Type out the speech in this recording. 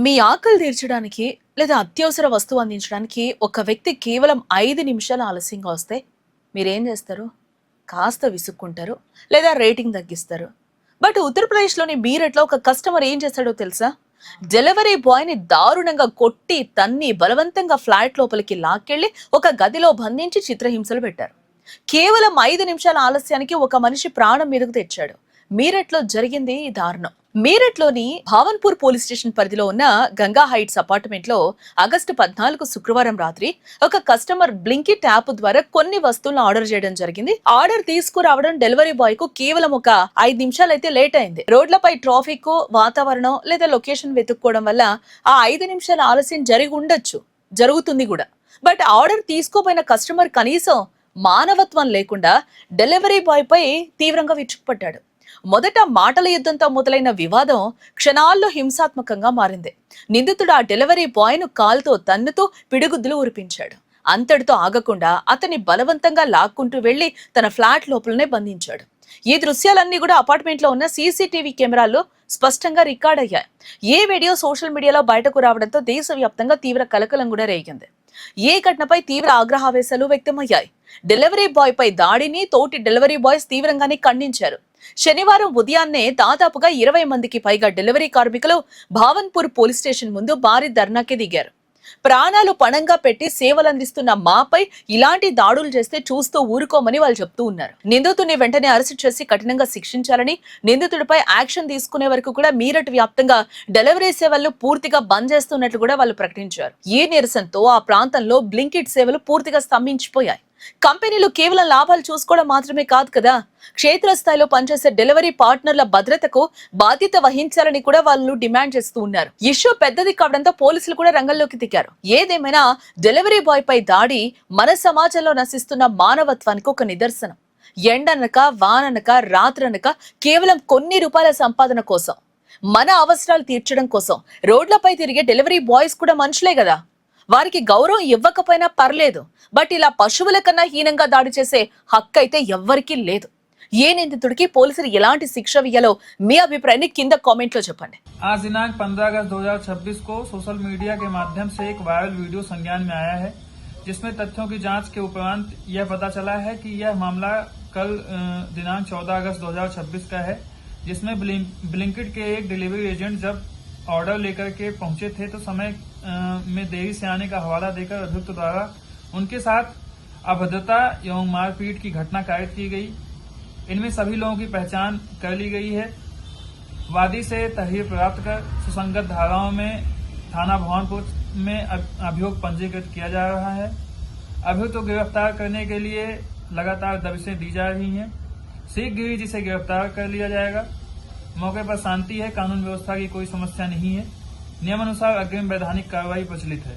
మీ ఆకలి తీర్చడానికి లేదా అత్యవసర వస్తువు అందించడానికి ఒక వ్యక్తి కేవలం 5 నిమిషాలు ఆలస్యంగా వస్తే మీరేం చేస్తారు? కాస్త విసుక్కుంటారు లేదా రేటింగ్ తగ్గిస్తారు. బట్ ఉత్తరప్రదేశ్లోని మీరట్లో ఒక కస్టమర్ ఏం చేశాడో తెలుసా? డెలివరీ బాయ్ని దారుణంగా కొట్టి తన్ని బలవంతంగా ఫ్లాట్ లోపలికి లాక్కెళ్లి ఒక గదిలో బంధించి చిత్రహింసలు పెట్టారు. కేవలం 5 నిమిషాల ఆలస్యానికి ఒక మనిషి ప్రాణం మీదకు తెచ్చాడు. మీరట్లో జరిగింది ఈ దారుణం. మీరట్లోని భావన్పూర్ పోలీస్ స్టేషన్ పరిధిలో ఉన్న గంగా హైట్స్ అపార్ట్మెంట్ లో ఆగస్టు 14 శుక్రవారం రాత్రి ఒక కస్టమర్ బ్లింకిట్ యాప్ ద్వారా కొన్ని వస్తువులను ఆర్డర్ చేయడం జరిగింది. ఆర్డర్ తీసుకురావడం డెలివరీ బాయ్ కు కేవలం ఒక 5 నిమిషాలు అయితే లేట్ అయింది. రోడ్లపై ట్రాఫిక్, వాతావరణం లేదా లొకేషన్ వెతుక్కోవడం వల్ల ఆ 5 నిమిషాల ఆలస్యం జరిగి ఉండొచ్చు, జరుగుతుంది కూడా. బట్ ఆర్డర్ తీసుకోపోయిన కస్టమర్ కనీసం మానవత్వం లేకుండా డెలివరీ బాయ్ పై తీవ్రంగా విరుచుకుపడ్డాడు. మొదట మాటల యుద్ధంతో మొదలైన వివాదం క్షణాల్లో హింసాత్మకంగా మారింది. నిందితుడు ఆ డెలివరీ బాయ్ ను కాలుతో తన్నుతూ పిడిగుద్దులు ఉరిపించాడు. అంతటితో ఆగకుండా అతన్ని బలవంతంగా లాక్కుంటూ వెళ్లి తన ఫ్లాట్ లోపలనే బంధించాడు. ఈ దృశ్యాలన్నీ కూడా అపార్ట్మెంట్ లో ఉన్న సీసీటీవీ కెమెరాల్లో స్పష్టంగా రికార్డ్ అయ్యాయి. ఏ వీడియో సోషల్ మీడియాలో బయటకు రావడంతో దేశవ్యాప్తంగా తీవ్ర కలకలం కూడా రేగింది. ఏ ఘటనపై తీవ్ర ఆగ్రహావేశాలు వ్యక్తమయ్యాయి. డెలివరీ బాయ్ పై దాడిని తోటి డెలివరీ బాయ్స్ తీవ్రంగానే ఖండించారు. శనివారం ఉదయాన్నే దాదాపుగా 20 మందికి పైగా డెలివరీ కార్మికులు భావన్పూర్ పోలీస్ స్టేషన్ ముందు భారీ ధర్నాకి దిగారు. ప్రాణాలు పణంగా పెట్టి సేవలందిస్తున్న మాపై ఇలాంటి దాడులు చేస్తే చూస్తూ ఊరుకోమని వాళ్ళు చెప్తూ ఉన్నారు. నిందితుడిని వెంటనే అరెస్ట్ చేసి కఠినంగా శిక్షించాలని, నిందితుడిపై యాక్షన్ తీసుకునే వరకు కూడా మీరట్ వ్యాప్తంగా డెలివరీ సేవలను పూర్తిగా బంద్ చేస్తున్నట్లు కూడా వాళ్ళు ప్రకటించారు. ఈ నిరసనతో ఆ ప్రాంతంలో బ్లింకిట్ సేవలు పూర్తిగా స్తంభించిపోయాయి. కంపెనీలు కేవలం లాభాలు చూసుకోవడం మాత్రమే కాదు కదా, క్షేత్రస్థాయిలో పనిచేసే డెలివరీ పార్ట్నర్ల భద్రతకు బాధ్యత వహించాలని కూడా వాళ్ళు డిమాండ్ చేస్తూ ఉన్నారు. ఇష్యూ పెద్దది కావడంతో పోలీసులు కూడా రంగంలోకి దిగారు. ఏదేమైనా డెలివరీ బాయ్ పై దాడి మన సమాజంలో నశిస్తున్న మానవత్వానికి ఒక నిదర్శనం. ఎండనక, వాననక, రాత్రనక కేవలం కొన్ని రూపాయల సంపాదన కోసం, మన అవసరాలు తీర్చడం కోసం రోడ్లపై తిరిగే డెలివరీ బాయ్స్ కూడా మనుషులే కదా. వారికి గౌరవం ఇవ్వకపోయినా పర్లేదు, బట్ ఇలా పశువుల కన్నా హీనంగా దాడి చేసే హక్కు అయితే ఎవ్వరికీ లేదు. ఏ నిందితుడికి పోలీసులు ఎలాంటి శిక్ష వేయాలో మీ అభిప్రాయాన్ని కింద కామెంట్ లో చెప్పండి. आज दिनांक 15 अगस्त 2026 को सोशल मीडिया के माध्यम से एक वायरल वीडियो संज्ञान में आया है, जिसमें तथ्यों की जांच के उपरांत यह पता चला है कि यह मामला कल दिनांक 14 अगस्त 2026 का है, जिसमें ब्लिंकिट के एक डिलीवरी एजेंट जब ऑर्डर लेकर के पहुंचे थे तो समय में देरी से आने का हवाला देकर अभियुक्त द्वारा उनके साथ अभद्रता एवं मारपीट की घटना कायद की गई। इनमें सभी लोगों की पहचान कर ली गई है। वादी से तहरीर प्राप्त कर सुसंगत धाराओं में थाना भवानपुर में अभियोग पंजीकृत किया जा रहा है। अभियुक्त को गिरफ्तार करने के लिए लगातार दबिशें दी जा रही हैं। शीघ्र ही जिसे गिरफ्तार कर लिया जाएगा। मौके पर शांति है, कानून व्यवस्था की कोई समस्या नहीं है। नियमानुसार अग्रिम वैधानिक कार्रवाई प्रचलित है।